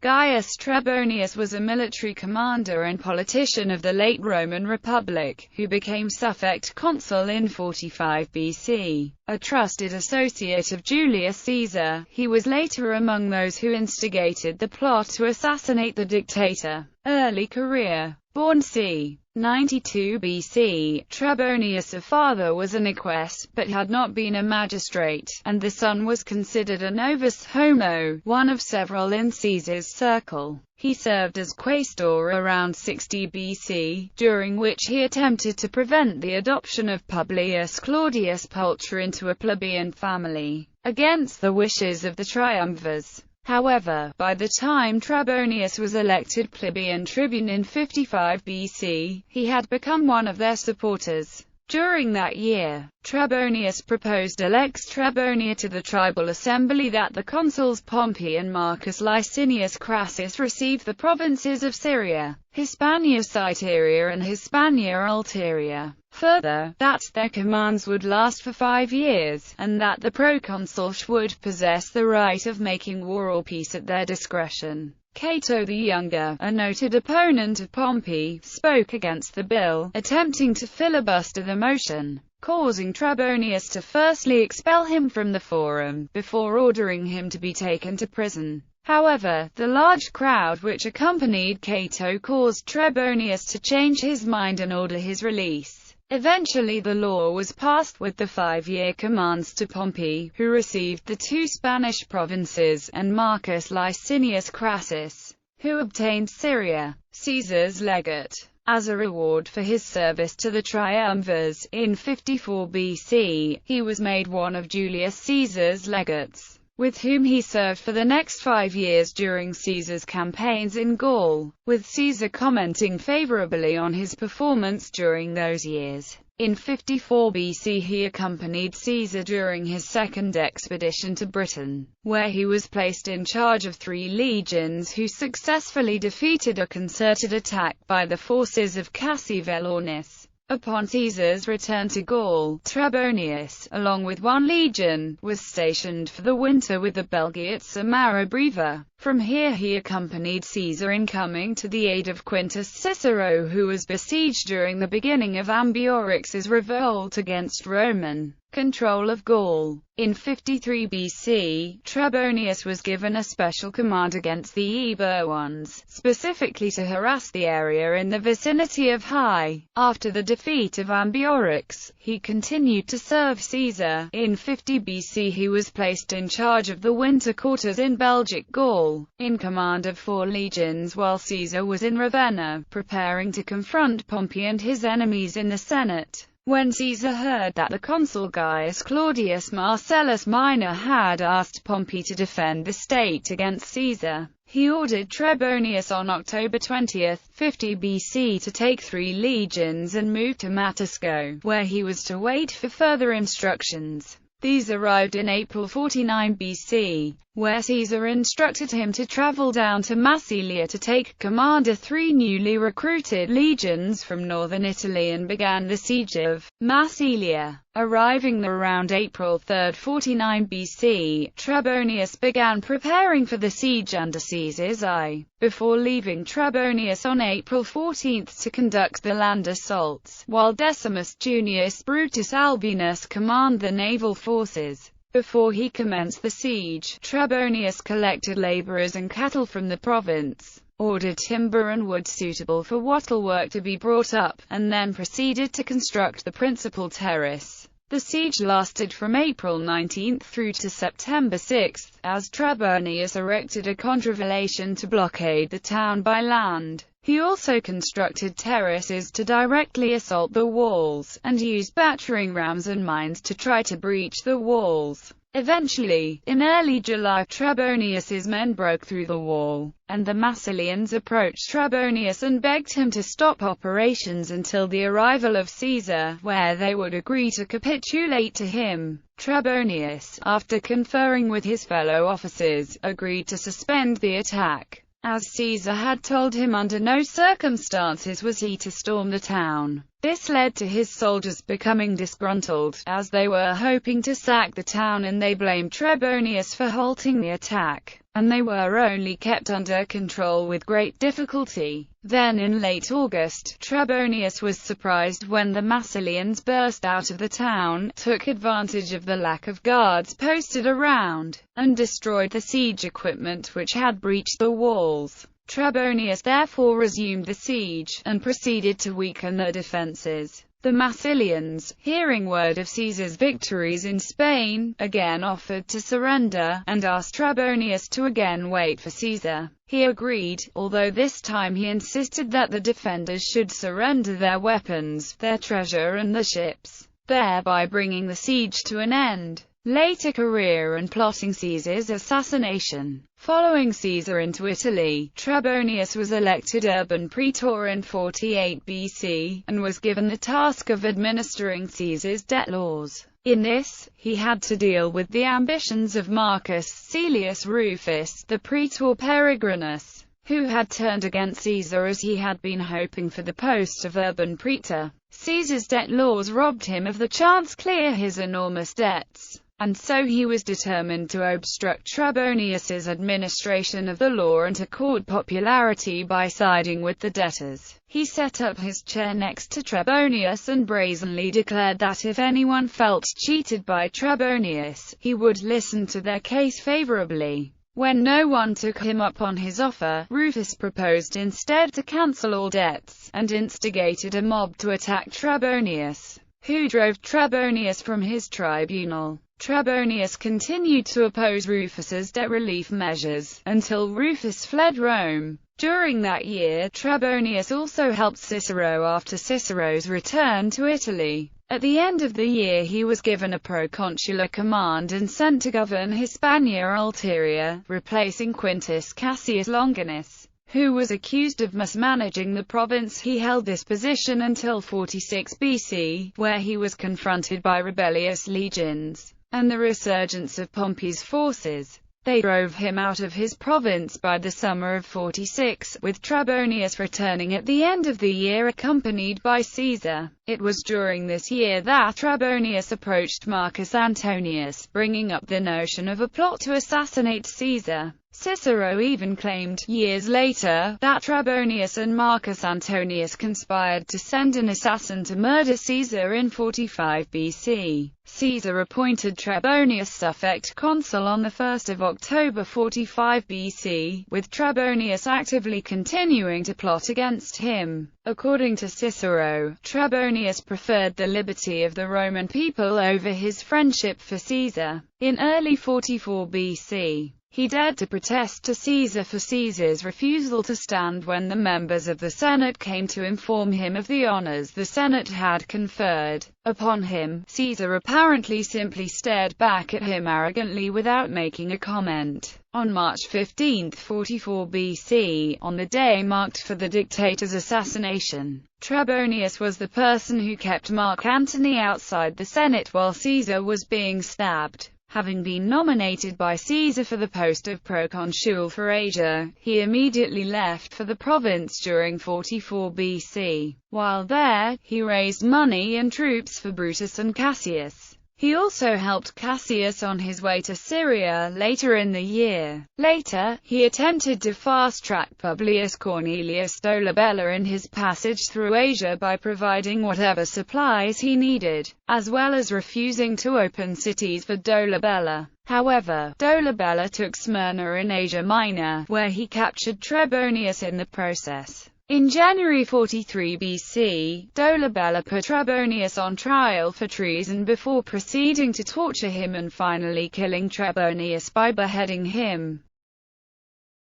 Gaius Trebonius was a military commander and politician of the late Roman Republic, who became suffect consul in 45 BC. A trusted associate of Julius Caesar, he was later among those who instigated the plot to assassinate the dictator. Early career. Born c. 92 BC, Trebonius' father was an eques, but had not been a magistrate, and the son was considered a novus homo, one of several in Caesar's circle. He served as quaestor around 60 BC, during which he attempted to prevent the adoption of Publius Claudius Pulcher into a plebeian family, against the wishes of the triumvirs. However, by the time Trebonius was elected plebeian tribune in 55 BC, he had become one of their supporters. During that year, Trebonius proposed a lex Trebonia to the tribal assembly that the consuls Pompey and Marcus Licinius Crassus receive the provinces of Syria, Hispania Citeria and Hispania Ulteria. Further, that their commands would last for 5 years, and that the proconsuls would possess the right of making war or peace at their discretion. Cato the Younger, a noted opponent of Pompey, spoke against the bill, attempting to filibuster the motion, causing Trebonius to firstly expel him from the forum, before ordering him to be taken to prison. However, the large crowd which accompanied Cato caused Trebonius to change his mind and order his release. Eventually the law was passed with the 5-year commands to Pompey, who received the 2 Spanish provinces, and Marcus Licinius Crassus, who obtained Syria, Caesar's legate. As a reward for his service to the triumvirs, in 54 BC, he was made one of Julius Caesar's legates, with whom he served for the next 5 years during Caesar's campaigns in Gaul, with Caesar commenting favorably on his performance during those years. In 54 BC he accompanied Caesar during his second expedition to Britain, where he was placed in charge of 3 legions who successfully defeated a concerted attack by the forces of Cassivellaunus. Upon Caesar's return to Gaul, Trebonius, along with 1 legion, was stationed for the winter with the Belgae at Marabreva. From here he accompanied Caesar in coming to the aid of Quintus Cicero, who was besieged during the beginning of Ambiorix's revolt against Roman control of Gaul. In 53 BC, Trebonius was given a special command against the Eburones, specifically to harass the area in the vicinity of Hy. After the defeat of Ambiorix, he continued to serve Caesar. In 50 BC he was placed in charge of the winter quarters in Belgic Gaul, in command of 4 legions while Caesar was in Ravenna, preparing to confront Pompey and his enemies in the Senate. When Caesar heard that the consul Gaius Claudius Marcellus Minor had asked Pompey to defend the state against Caesar, he ordered Trebonius on October 20, 50 BC to take 3 legions and move to Matasco, where he was to wait for further instructions. These arrived in April 49 BC, where Caesar instructed him to travel down to Massilia to take command of 3 newly recruited legions from northern Italy and began the siege of Massilia. Arriving there around April 3, 49 BC, Trebonius began preparing for the siege under Caesar's eye, before leaving Trebonius on April 14 to conduct the land assaults, while Decimus Junius Brutus Albinus commanded the naval forces. Before he commenced the siege, Trebonius collected laborers and cattle from the province, ordered timber and wood suitable for wattle-work to be brought up, and then proceeded to construct the principal terrace. The siege lasted from April 19 through to September 6, as Trebonius erected a contravallation to blockade the town by land. He also constructed terraces to directly assault the walls, and used battering rams and mines to try to breach the walls. Eventually, in early July, Trebonius's men broke through the wall, and the Massilians approached Trebonius and begged him to stop operations until the arrival of Caesar, where they would agree to capitulate to him. Trebonius, after conferring with his fellow officers, agreed to suspend the attack, as Caesar had told him under no circumstances was he to storm the town. This led to his soldiers becoming disgruntled, as they were hoping to sack the town, and they blamed Trebonius for halting the attack, and they were only kept under control with great difficulty. Then in late August, Trebonius was surprised when the Massilians burst out of the town, took advantage of the lack of guards posted around, and destroyed the siege equipment which had breached the walls. Trebonius therefore resumed the siege, and proceeded to weaken the defences. The Massilians, hearing word of Caesar's victories in Spain, again offered to surrender, and asked Trebonius to again wait for Caesar. He agreed, although this time he insisted that the defenders should surrender their weapons, their treasure and the ships, thereby bringing the siege to an end. Later career and plotting Caesar's assassination. Following Caesar into Italy, Trebonius was elected urban praetor in 48 BC, and was given the task of administering Caesar's debt laws. In this, he had to deal with the ambitions of Marcus Caelius Rufus, the praetor peregrinus, who had turned against Caesar as he had been hoping for the post of urban praetor. Caesar's debt laws robbed him of the chance to clear his enormous debts, and so he was determined to obstruct Trebonius's administration of the law and to court popularity by siding with the debtors. He set up his chair next to Trebonius and brazenly declared that if anyone felt cheated by Trebonius, he would listen to their case favorably. When no one took him up on his offer, Rufus proposed instead to cancel all debts, and instigated a mob to attack Trebonius, who drove Trebonius from his tribunal. Trebonius continued to oppose Rufus's debt relief measures, until Rufus fled Rome. During that year, Trebonius also helped Cicero after Cicero's return to Italy. At the end of the year he was given a proconsular command and sent to govern Hispania Ulterior, replacing Quintus Cassius Longinus, who was accused of mismanaging the province. He held this position until 46 BC, where he was confronted by rebellious legions and the resurgence of Pompey's forces. They drove him out of his province by the summer of 46, with Trebonius returning at the end of the year accompanied by Caesar. It was during this year that Trebonius approached Marcus Antonius, bringing up the notion of a plot to assassinate Caesar. Cicero even claimed, years later, that Trebonius and Marcus Antonius conspired to send an assassin to murder Caesar in 45 BC. Caesar appointed Trebonius suffect consul on 1 October 45 BC, with Trebonius actively continuing to plot against him. According to Cicero, Trebonius preferred the liberty of the Roman people over his friendship for Caesar. In early 44 BC, he dared to protest to Caesar for Caesar's refusal to stand when the members of the Senate came to inform him of the honors the Senate had conferred upon him. Caesar apparently simply stared back at him arrogantly without making a comment. On March 15, 44 BC, on the day marked for the dictator's assassination, Trebonius was the person who kept Mark Antony outside the Senate while Caesar was being stabbed. Having been nominated by Caesar for the post of proconsul for Asia, he immediately left for the province during 44 BC. While there, he raised money and troops for Brutus and Cassius. He also helped Cassius on his way to Syria later in the year. Later, he attempted to fast-track Publius Cornelius Dolabella in his passage through Asia by providing whatever supplies he needed, as well as refusing to open cities for Dolabella. However, Dolabella took Smyrna in Asia Minor, where he captured Trebonius in the process. In January 43 BC, Dolabella put Trebonius on trial for treason before proceeding to torture him and finally killing Trebonius by beheading him.